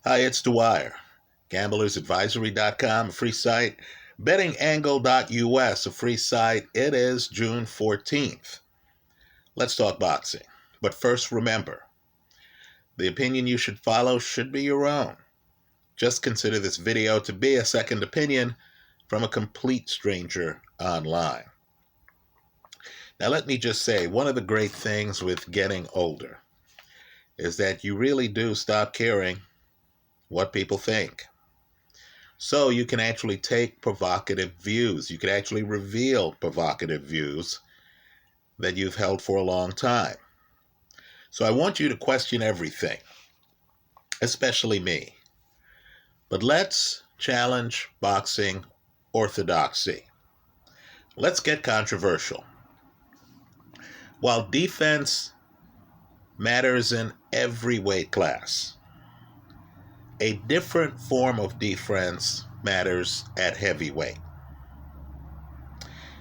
Hi, it's Dwyer. GamblersAdvisory.com, a free site. BettingAngle.us, a free site. It is June 14th. Let's talk boxing. But first, remember, the opinion you should follow should be your own. Just consider this video to be a second opinion from a complete stranger online. Now, let me just say, one of the great things with getting older is that you really do stop caring what people think. So you can actually take provocative views. You can actually reveal provocative views that you've held for a long time. So I want you to question everything, especially me. But let's challenge boxing orthodoxy. Let's get controversial. While defense matters in every weight class, a different form of defense matters at heavyweight.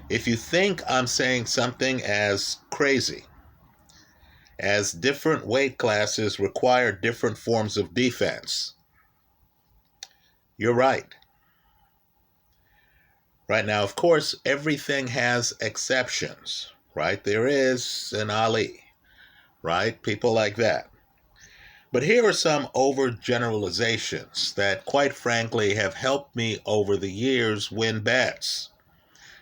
If you think I'm saying something as crazy as different weight classes require different forms of defense, you're right. Right now, of course, everything has exceptions, right? There is an Ali, right? People like that. But here are some overgeneralizations that, quite frankly, have helped me over the years win bets.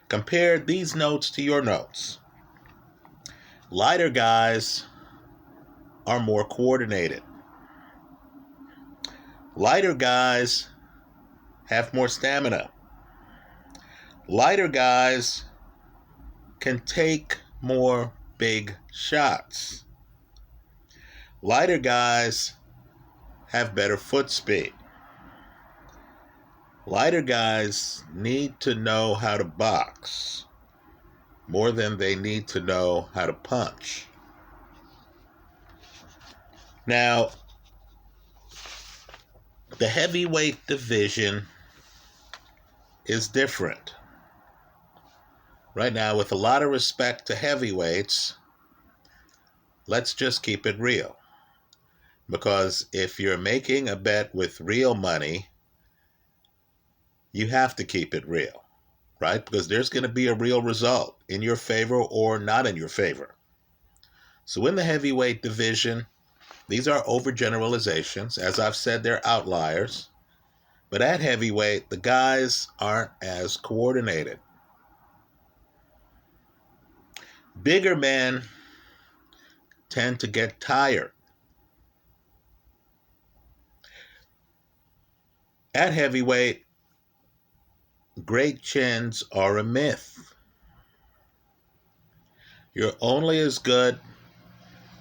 Compare these notes to your notes. Lighter guys are more coordinated. Lighter guys have more stamina. Lighter guys can take more big shots. Lighter guys have better foot speed. Lighter guys need to know how to box more than they need to know how to punch. Now, the heavyweight division is different. Right now, with a lot of respect to heavyweights, let's just keep it real. Because if you're making a bet with real money, you have to keep it real, right? Because there's going to be a real result in your favor or not in your favor. So in the heavyweight division, these are overgeneralizations. As I've said, they're outliers. But at heavyweight, the guys aren't as coordinated. Bigger men tend to get tired. At heavyweight, great chins are a myth. You're only as good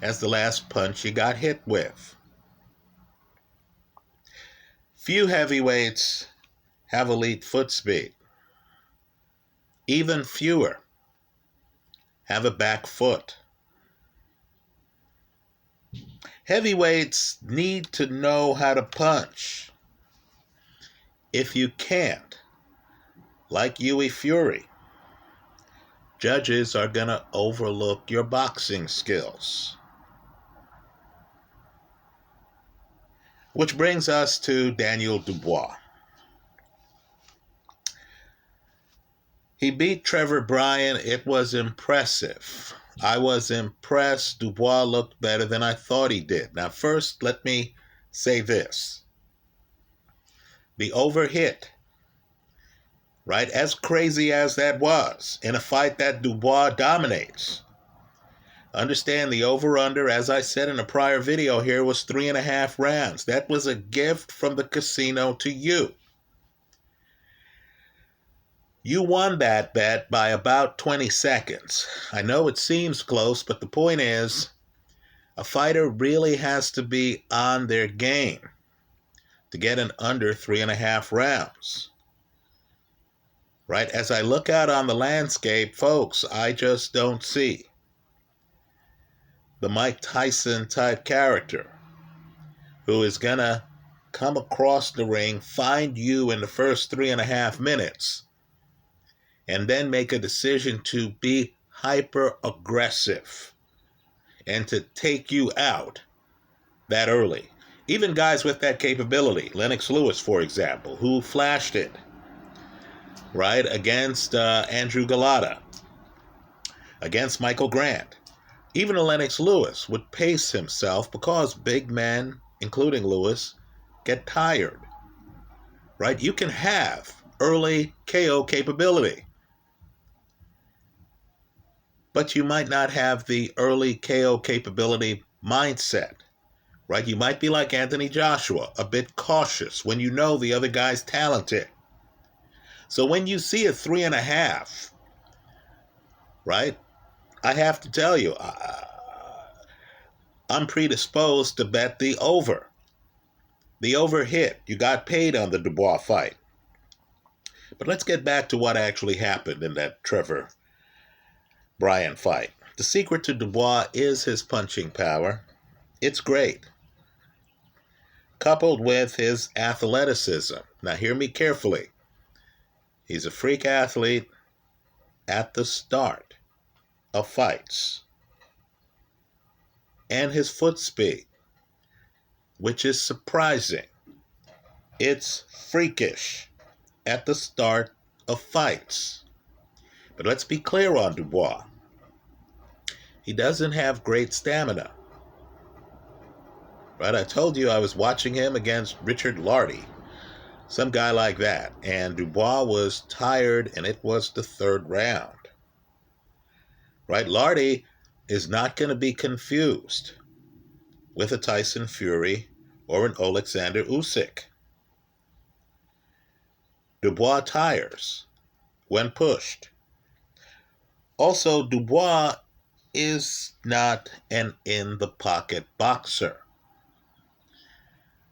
as the last punch you got hit with. Few heavyweights have elite foot speed. Even fewer have a back foot. Heavyweights need to know how to punch. If you can't, like Huey Fury, judges are going to overlook your boxing skills. Which brings us to Daniel Dubois. He beat Trevor Bryan. It was impressive. I was impressed. Dubois looked better than I thought he did. Now, first, let me say this. The overhit, right, as crazy as that was, in a fight that Dubois dominates. Understand the over-under, as I said in a prior video here, was 3.5 rounds. That was a gift from the casino to you. You won that bet by about 20 seconds. I know it seems close, but the point is, a fighter really has to be on their game to get an under 3.5 rounds. Right? As I look out on the landscape, folks, I just don't see the Mike Tyson type character who is going to come across the ring, find you in the first 3.5 minutes, and then make a decision to be hyper aggressive and to take you out that early. Even guys with that capability, Lennox Lewis, for example, who flashed it, right, against Andrew Galata, against Michael Grant. Even a Lennox Lewis would pace himself because big men, including Lewis, get tired, right? You can have early KO capability, but you might not have the early KO capability mindset, right? You might be like Anthony Joshua, a bit cautious when you know the other guy's talented. So when you see a 3.5, right, I have to tell you, I'm predisposed to bet the over. The overhit. You got paid on the Dubois fight. But let's get back to what actually happened in that Trevor Bryan fight. The secret to Dubois is his punching power. It's great. Coupled with his athleticism. Now hear me carefully. He's a freak athlete at the start of fights. And his foot speed, which is surprising. It's freakish at the start of fights. But let's be clear on Dubois. He doesn't have great stamina. Right? I told you I was watching him against Richard Lardy, some guy like that. And Dubois was tired, and it was the third round. Right? Lardy is not going to be confused with a Tyson Fury or an Alexander Usyk. Dubois tires when pushed. Also, Dubois is not an in-the-pocket boxer.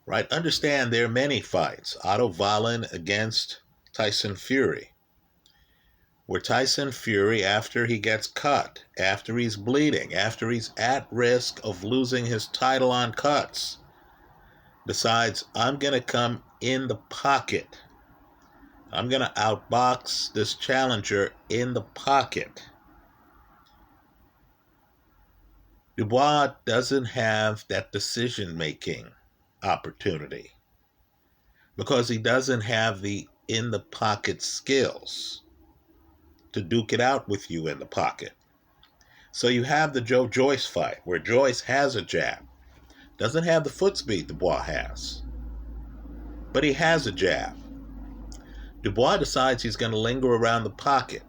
Right? Understand there are many fights. Otto Wallin against Tyson Fury, where Tyson Fury, after he gets cut, after he's bleeding, after he's at risk of losing his title on cuts, decides, I'm going to come in the pocket. I'm going to outbox this challenger in the pocket. Dubois doesn't have that decision-making opportunity because he doesn't have the in-the-pocket skills to duke it out with you in the pocket. So you have the Joe Joyce fight where Joyce has a jab. Doesn't have the foot speed Dubois has, but he has a jab. Dubois decides he's going to linger around the pocket.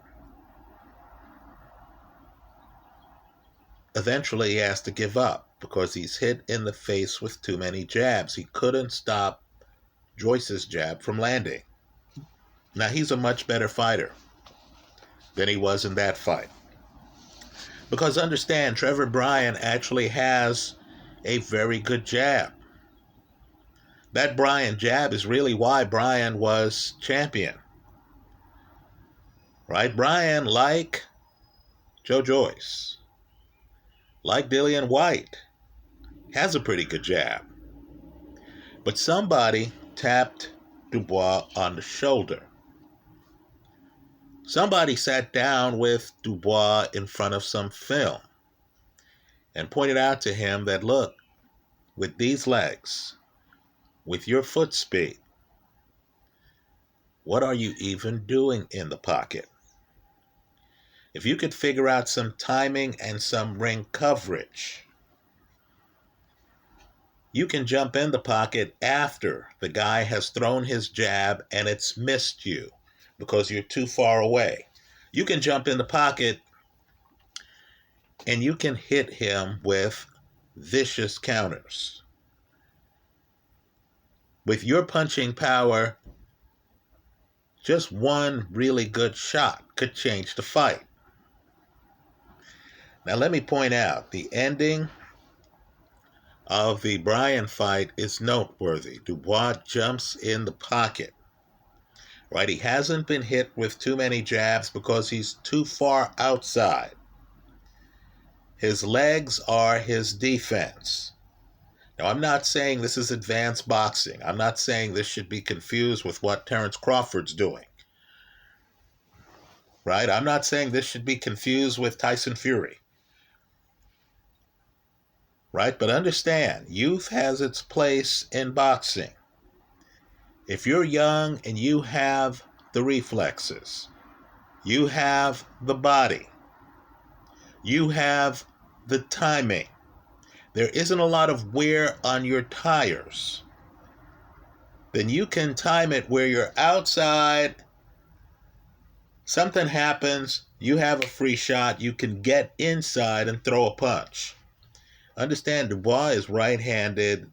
Eventually he has to give up because he's hit in the face with too many jabs. He couldn't stop Joyce's jab from landing. Now he's a much better fighter than he was in that fight. Because understand, Trevor Bryan actually has a very good jab. That Bryan jab is really why Bryan was champion. Right? Bryan, like Joe Joyce, like Dillon White, has a pretty good jab. But somebody tapped Dubois on the shoulder. Somebody sat down with Dubois in front of some film and pointed out to him that, look, with these legs, with your foot speed, what are you even doing in the pocket? If you could figure out some timing and some ring coverage, you can jump in the pocket after the guy has thrown his jab and it's missed you because you're too far away. You can jump in the pocket and you can hit him with vicious counters. With your punching power, just one really good shot could change the fight. Now let me point out, the ending of the Bryan fight is noteworthy. Dubois jumps in the pocket. Right? He hasn't been hit with too many jabs because he's too far outside. His legs are his defense. Now, I'm not saying this is advanced boxing. I'm not saying this should be confused with what Terence Crawford's doing. Right? I'm not saying this should be confused with Tyson Fury. right? But understand, youth has its place in boxing. If you're young and you have the reflexes, you have the body, you have the timing, there isn't a lot of wear on your tires, then you can time it where you're outside, something happens, you have a free shot, you can get inside and throw a punch. Understand, Dubois is right-handed.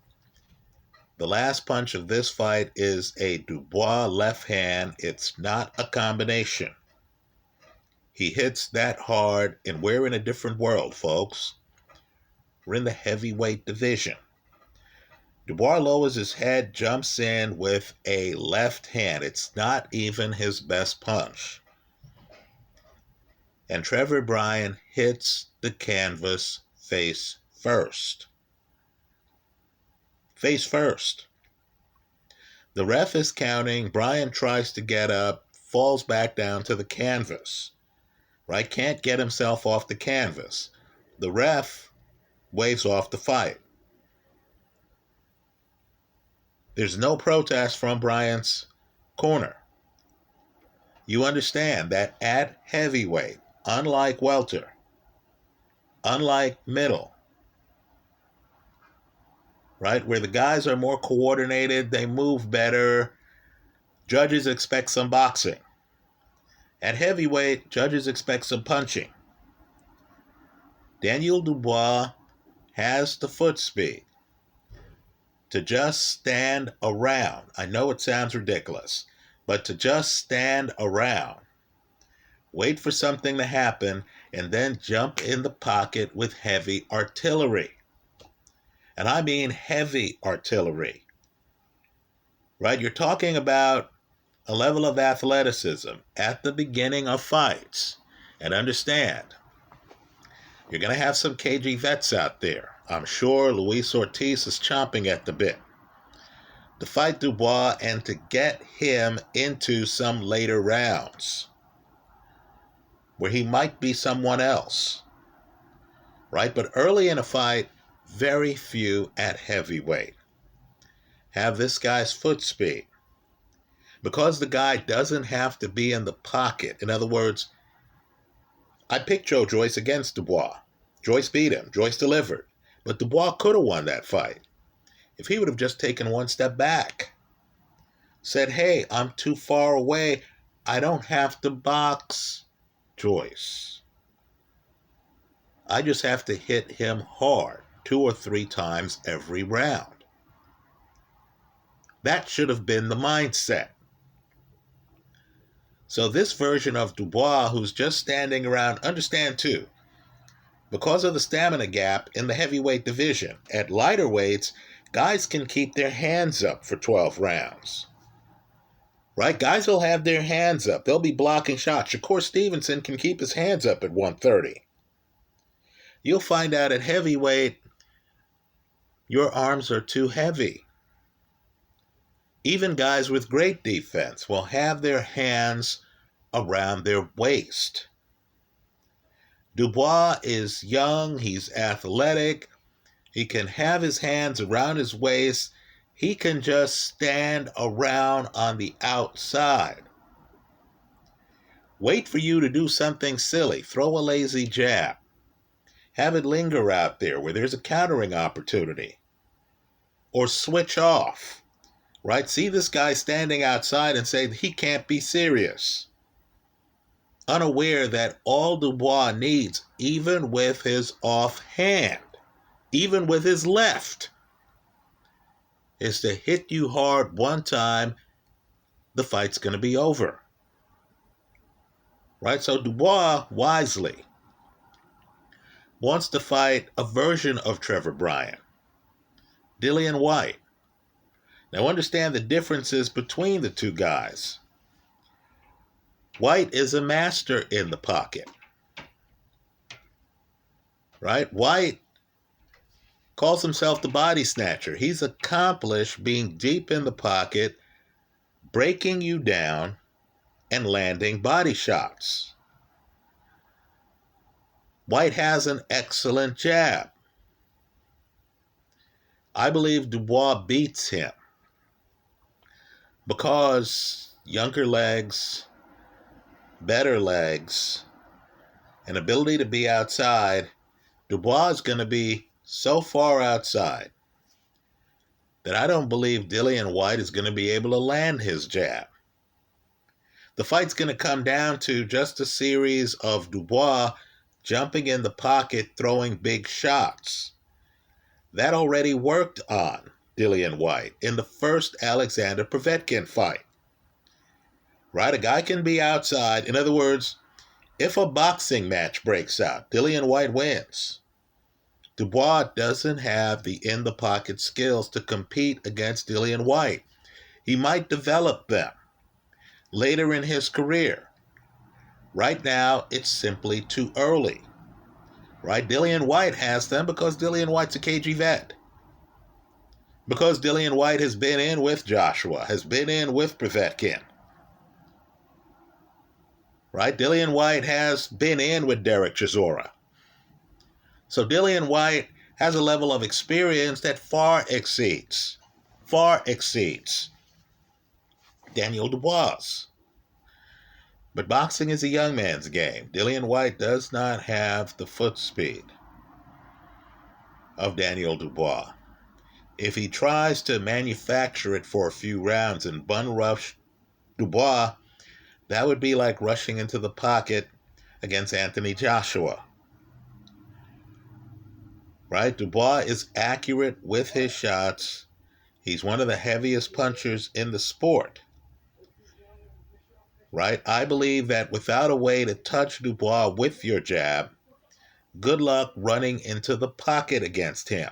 The last punch of this fight is a Dubois left hand. It's not a combination. He hits that hard, and we're in a different world, folks. We're in the heavyweight division. Dubois lowers his head, jumps in with a left hand. It's not even his best punch. And Trevor Bryan hits the canvas face first. Face first. The ref is counting. Bryan tries to get up, falls back down to the canvas. Right? Can't get himself off the canvas. The ref waves off the fight. There's no protest from Bryan's corner. You understand that at heavyweight, unlike welter, unlike middle, right, where the guys are more coordinated, they move better, judges expect some boxing. At heavyweight, judges expect some punching. Daniel Dubois has the foot speed to just stand around. I know it sounds ridiculous, but to just stand around, wait for something to happen, and then jump in the pocket with heavy artillery. And I mean heavy artillery. Right? You're talking about a level of athleticism at the beginning of fights. And understand, you're going to have some cagey vets out there. I'm sure Luis Ortiz is chomping at the bit to fight Dubois and to get him into some later rounds where he might be someone else. Right? But early in a fight, very few at heavyweight have this guy's foot speed. Because the guy doesn't have to be in the pocket. In other words, I picked Joe Joyce against Dubois. Joyce beat him. Joyce delivered. But Dubois could have won that fight if he would have just taken one step back. Said, hey, I'm too far away. I don't have to box Joyce. I just have to hit him hard 2 or 3 times every round. That should have been the mindset. So this version of Dubois, who's just standing around, understand too, because of the stamina gap in the heavyweight division, at lighter weights, guys can keep their hands up for 12 rounds. Right? Guys will have their hands up. They'll be blocking shots. Shakur Stevenson can keep his hands up at 130. You'll find out at heavyweight, your arms are too heavy. Even guys with great defense will have their hands around their waist. Dubois is young, he's athletic, he can have his hands around his waist, he can just stand around on the outside. Wait for you to do something silly, throw a lazy jab, have it linger out there where there's a countering opportunity, or switch off. Right? See this guy standing outside and say he can't be serious. Unaware that all Dubois needs, even with his offhand, even with his left, is to hit you hard one time, the fight's going to be over. Right? So Dubois, wisely, wants to fight a version of Trevor Bryan, Dillon White. Now understand the differences between the two guys. White is a master in the pocket. Right? White calls himself the body snatcher. He's accomplished being deep in the pocket, breaking you down, and landing body shots. White has an excellent jab. I believe Dubois beats him because younger legs, better legs, and ability to be outside. Dubois is going to be so far outside that I don't believe Dillon White is going to be able to land his jab. The fight's going to come down to just a series of Dubois jumping in the pocket, throwing big shots. That already worked on Dillon White in the first Alexander Povetkin fight. Right? A guy can be outside. In other words, if a boxing match breaks out, Dillon White wins. Dubois doesn't have the in-the-pocket skills to compete against Dillon White. He might develop them later in his career. Right now, it's simply too early. Right? Dillon White has them because Dillon White's a cagey vet. Because Dillon White has been in with Joshua, has been in with Povetkin. Right? Dillon White has been in with Derek Chisora. So Dillon White has a level of experience that far exceeds Daniel Dubois. But boxing is a young man's game. Dillon White does not have the foot speed of Daniel Dubois. If he tries to manufacture it for a few rounds and bun rush Dubois, that would be like rushing into the pocket against Anthony Joshua. Right? Dubois is accurate with his shots. He's one of the heaviest punchers in the sport. Right? I believe that without a way to touch Dubois with your jab, good luck running into the pocket against him.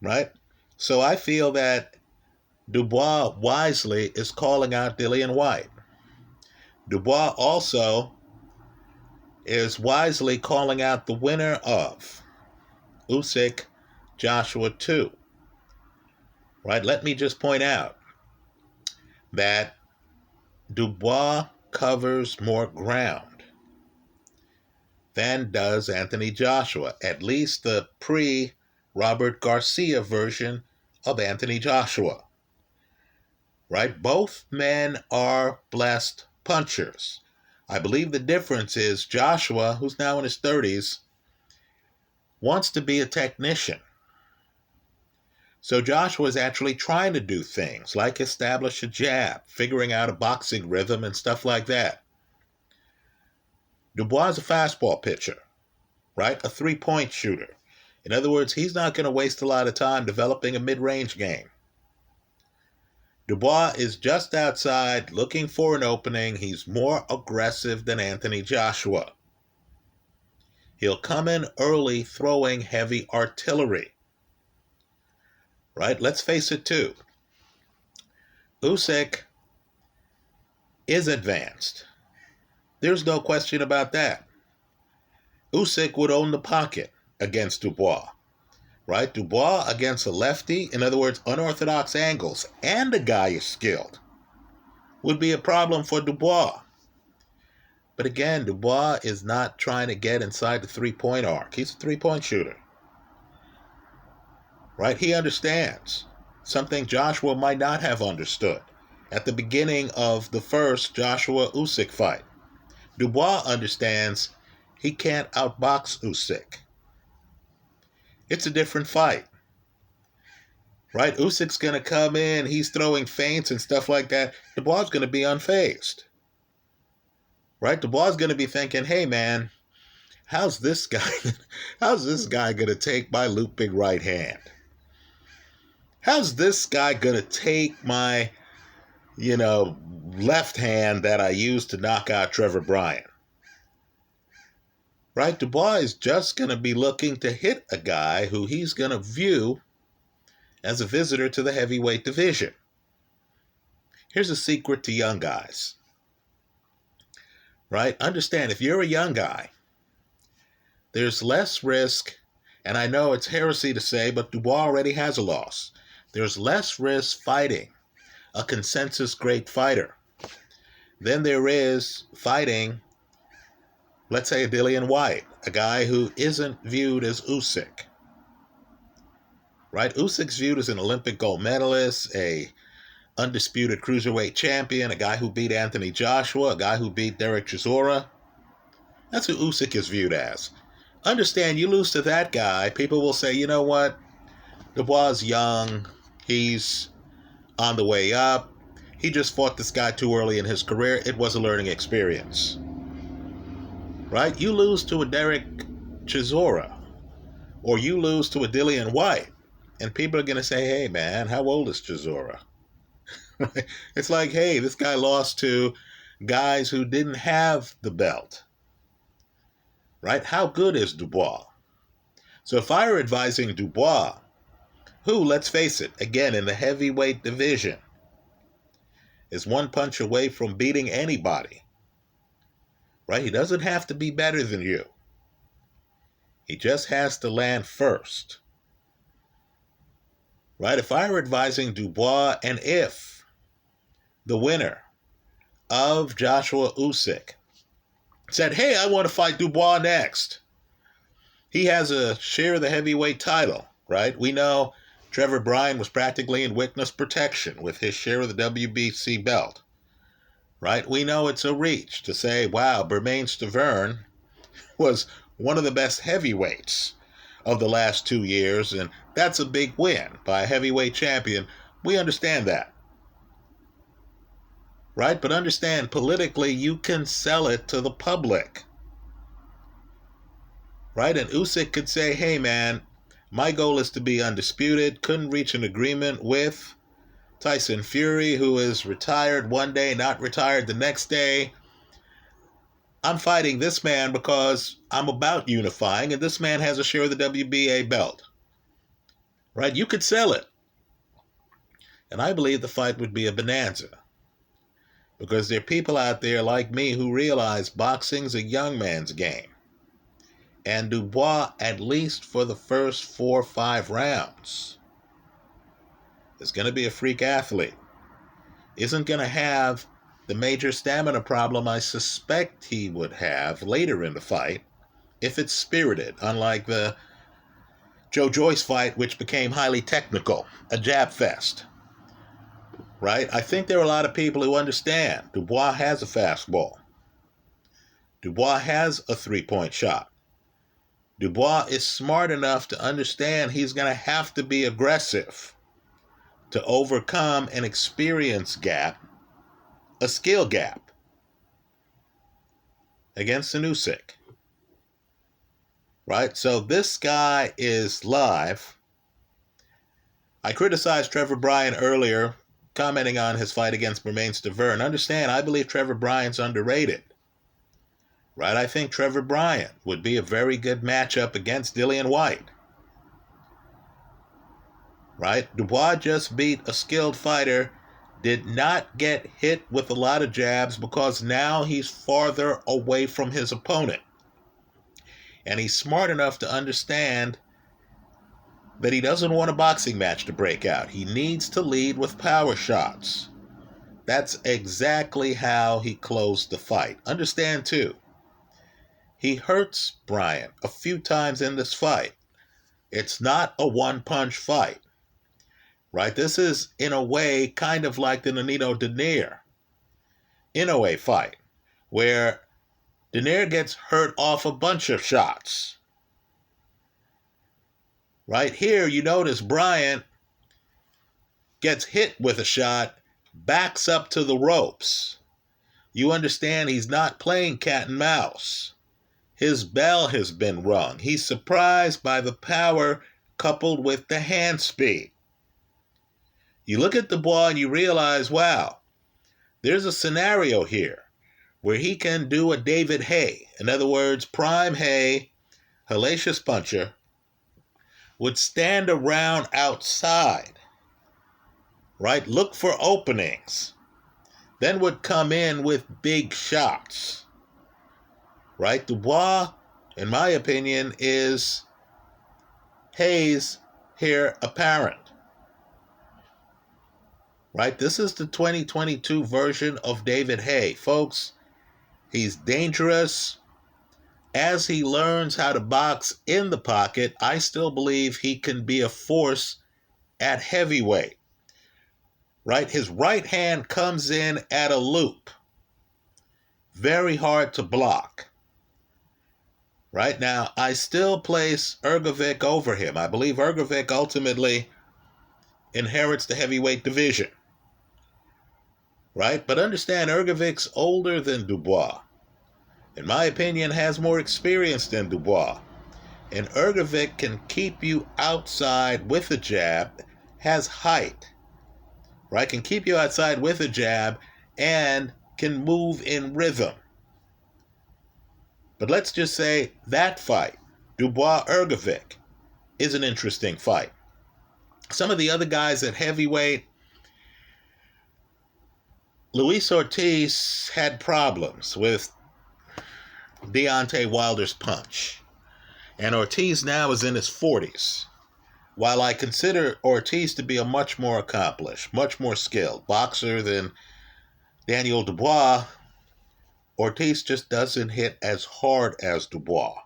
Right? So I feel that Dubois wisely is calling out Dillon White. Dubois also is wisely calling out the winner of Usyk Joshua 2. Right? Let me just point out that Dubois covers more ground than does Anthony Joshua, at least the pre-Robert Garcia version of Anthony Joshua. Right? Both men are blessed punchers. I believe the difference is Joshua, who's now in his 30s, wants to be a technician. So Joshua is actually trying to do things like establish a jab, figuring out a boxing rhythm and stuff like that. Dubois is a fastball pitcher, right? A three-point shooter. In other words, he's not going to waste a lot of time developing a mid-range game. Dubois is just outside looking for an opening. He's more aggressive than Anthony Joshua. He'll come in early throwing heavy artillery. Right? Let's face it too. Usyk is advanced. There's no question about that. Usyk would own the pocket against Dubois. Right? Dubois against a lefty, in other words, unorthodox angles, and the guy is skilled, would be a problem for Dubois. But again, Dubois is not trying to get inside the three-point arc. He's a three-point shooter. Right? He understands something Joshua might not have understood at the beginning of the first Joshua-Usyk fight. Dubois understands he can't outbox Usyk. It's a different fight. Right? Usyk's going to come in, he's throwing feints and stuff like that. Dubois is going to be unfazed. Right? Dubois is going to be thinking, hey man, how's this guy going to take my looping right hand? How's this guy going to take my, left hand that I used to knock out Trevor Bryan? Right? Dubois is just going to be looking to hit a guy who he's going to view as a visitor to the heavyweight division. Here's a secret to young guys. Right? Understand, if you're a young guy, there's less risk, and I know it's heresy to say, but Dubois already has a loss. There's less risk fighting a consensus great fighter than there is fighting let's say a Dillon White, a guy who isn't viewed as Usyk. Right? Usyk's viewed as an Olympic gold medalist, a undisputed cruiserweight champion, a guy who beat Anthony Joshua, a guy who beat Derek Chisora. That's who Usyk is viewed as. Understand, you lose to that guy, people will say, you know what? Dubois is young. He's on the way up. He just fought this guy too early in his career. It was a learning experience. Right? You lose to a Derek Chisora, or you lose to a Dillon White, and people are going to say, hey, man, how old is Chisora? It's like, hey, this guy lost to guys who didn't have the belt. Right? How good is Dubois? So if I were advising Dubois, who, let's face it, again, in the heavyweight division, is one punch away from beating anybody. Right? He doesn't have to be better than you. He just has to land first. Right? If I were advising Dubois, and if the winner of Joshua Usyk said, hey, I want to fight Dubois next, he has a share of the heavyweight title, right? We know Trevor Bryan was practically in witness protection with his share of the WBC belt, right? We know it's a reach to say, wow, Bermane Stiverne was one of the best heavyweights of the last 2 years, and that's a big win by a heavyweight champion. We understand that. Right? But understand, politically, you can sell it to the public. Right? And Usyk could say, hey, man, my goal is to be undisputed. Couldn't reach an agreement with Tyson Fury, who is retired one day, not retired the next day. I'm fighting this man because I'm about unifying, and this man has a share of the WBA belt. Right? You could sell it. And I believe the fight would be a bonanza. Because there are people out there like me who realize boxing's a young man's game. And Dubois, at least for the first 4 or 5 rounds, is going to be a freak athlete. Isn't going to have the major stamina problem I suspect he would have later in the fight if it's spirited, unlike the Joe Joyce fight, which became highly technical, a jab fest. Right? I think there are a lot of people who understand Dubois has a fastball. Dubois has a 3-point shot. Dubois is smart enough to understand he's going to have to be aggressive to overcome an experience gap, a skill gap, against an Usyk. Right? So this guy is live. I criticized Trevor Bryan earlier, commenting on his fight against Bermane Stiverne. Understand, I believe Trevor Bryan's underrated. Right? I think Trevor Bryan would be a very good matchup against Dillon White. Right? Dubois just beat a skilled fighter, did not get hit with a lot of jabs because now he's farther away from his opponent. And he's smart enough to understand that he doesn't want a boxing match to break out. He needs to lead with power shots. That's exactly how he closed the fight. Understand, too, he hurts Bryan a few times in this fight. It's not a one-punch fight. Right? This is, in a way, kind of like the Nonito Donaire Inoue fight, where Donaire gets hurt off a bunch of shots. Right here, you notice Bryan gets hit with a shot, backs up to the ropes. You understand he's not playing cat and mouse. His bell has been rung. He's surprised by the power coupled with the hand speed. You look at Dubois and you realize, wow, there's a scenario here where he can do a David Haye. In other words, prime Haye, hellacious puncher, would stand around outside, right? Look for openings. Then would come in with big shots, right? Dubois, in my opinion, is Haye's heir apparent. Right? This is the 2022 version of David Haye. Folks, he's dangerous. as he learns how to box in the pocket, I still believe he can be a force at heavyweight. Right? His right hand comes in at a loop. Very hard to block. Right now, I still place Hrgovic over him. I believe Hrgovic ultimately inherits the heavyweight division. Right? But understand, Hrgovic's older than Dubois. In my opinion, has more experience than Dubois. And Hrgovic can keep you outside with a jab, has height. Right? Can keep you outside with a jab and can move in rhythm. But let's just say that fight, Dubois-Hrgovic, is an interesting fight. Some of the other guys at heavyweight, Luis Ortiz had problems with Deontay Wilder's punch. And Ortiz now is in his 40s. While I consider Ortiz to be a much more accomplished, much more skilled boxer than Daniel Dubois, Ortiz just doesn't hit as hard as Dubois.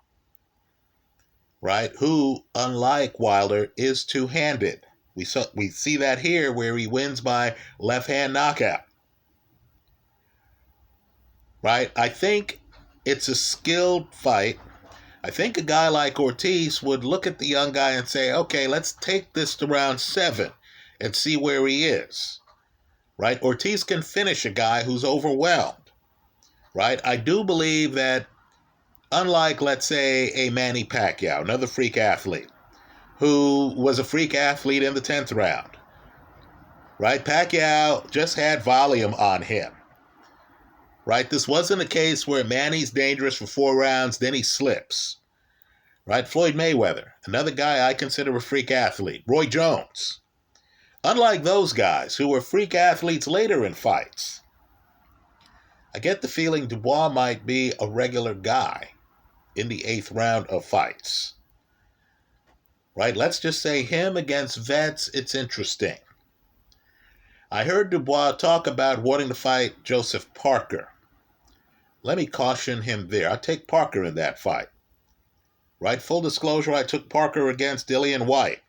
Right? Who, unlike Wilder, is two-handed. We see that here where he wins by left-hand knockout. Right? I think it's a skilled fight. I think a guy like Ortiz would look at the young guy and say, okay, let's take this to round 7 and see where he is. Right? Ortiz can finish a guy who's overwhelmed. Right? I do believe that unlike, let's say, a Manny Pacquiao, another freak athlete, who was a freak athlete in the 10th round. Right? Pacquiao just had volume on him. Right? This wasn't a case where Manny's dangerous for 4 rounds, then he slips. Right? Floyd Mayweather, another guy I consider a freak athlete. Roy Jones. Unlike those guys who were freak athletes later in fights, I get the feeling Dubois might be a regular guy in the 8th round of fights. Right? Let's just say him against vets, it's interesting. I heard Dubois talk about wanting to fight Joseph Parker. Let me caution him there. I take Parker in that fight. Right? Full disclosure, I took Parker against Dillon White.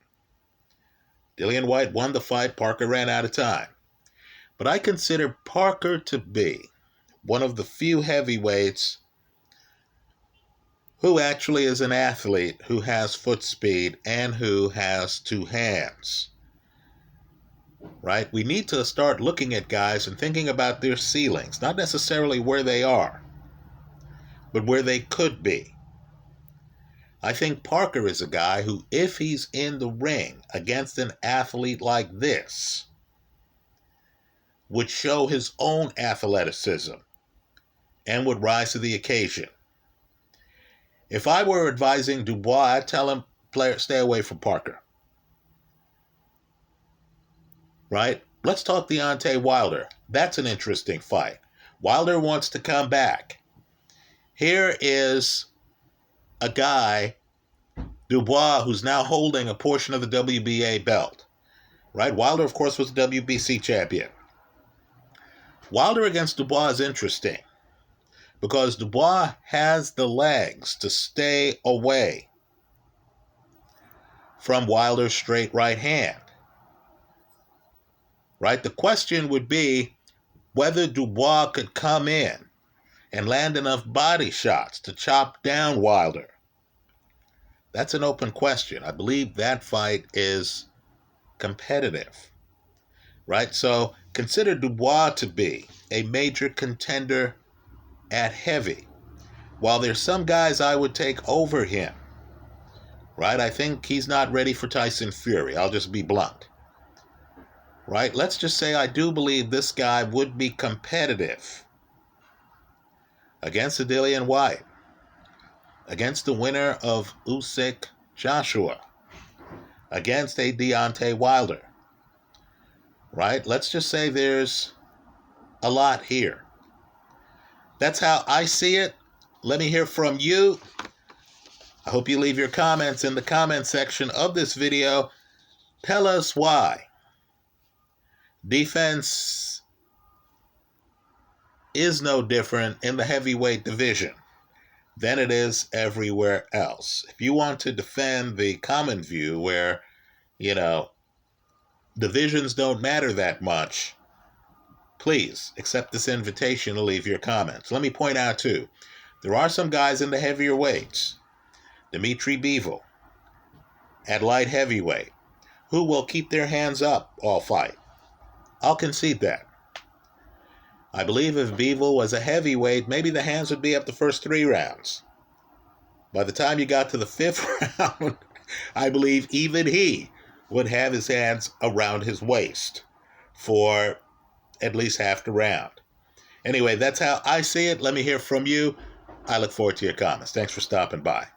Dillon White won the fight. Parker ran out of time. But I consider Parker to be one of the few heavyweights who actually is an athlete who has foot speed and who has 2 hands. Right? We need to start looking at guys and thinking about their ceilings, not necessarily where they are, but where they could be. I think Parker is a guy who, if he's in the ring against an athlete like this, would show his own athleticism and would rise to the occasion. If I were advising Dubois, I'd tell him, stay away from Parker. Right? Let's talk Deontay Wilder. That's an interesting fight. Wilder wants to come back. Here is a guy, Dubois, who's now holding a portion of the WBA belt. Right? Wilder, of course, was the WBC champion. Wilder against Dubois is interesting because Dubois has the legs to stay away from Wilder's straight right hand. Right? The question would be whether Dubois could come in and land enough body shots to chop down Wilder. That's an open question. I believe that fight is competitive. Right? So consider Dubois to be a major contender at heavy. While there's some guys I would take over him. Right? I think he's not ready for Tyson Fury. I'll just be blunt. Right? Let's just say I do believe this guy would be competitive against a Dillon White, against the winner of Usyk Joshua, against a Deontay Wilder. Right? Let's just say there's a lot here. That's how I see it. Let me hear from you. I hope you leave your comments in the comment section of this video. Tell us why defense is no different in the heavyweight division. than it is everywhere else. If you want to defend the common view where, divisions don't matter that much, please accept this invitation to leave your comments. Let me point out, too, there are some guys in the heavier weights, Dimitri Bivol, at light heavyweight, who will keep their hands up all fight. I'll concede that. I believe if Bivol was a heavyweight, maybe the hands would be up the first 3 rounds. By the time you got to the 5th round, I believe even he would have his hands around his waist for at least half the round. Anyway, that's how I see it. Let me hear from you. I look forward to your comments. Thanks for stopping by.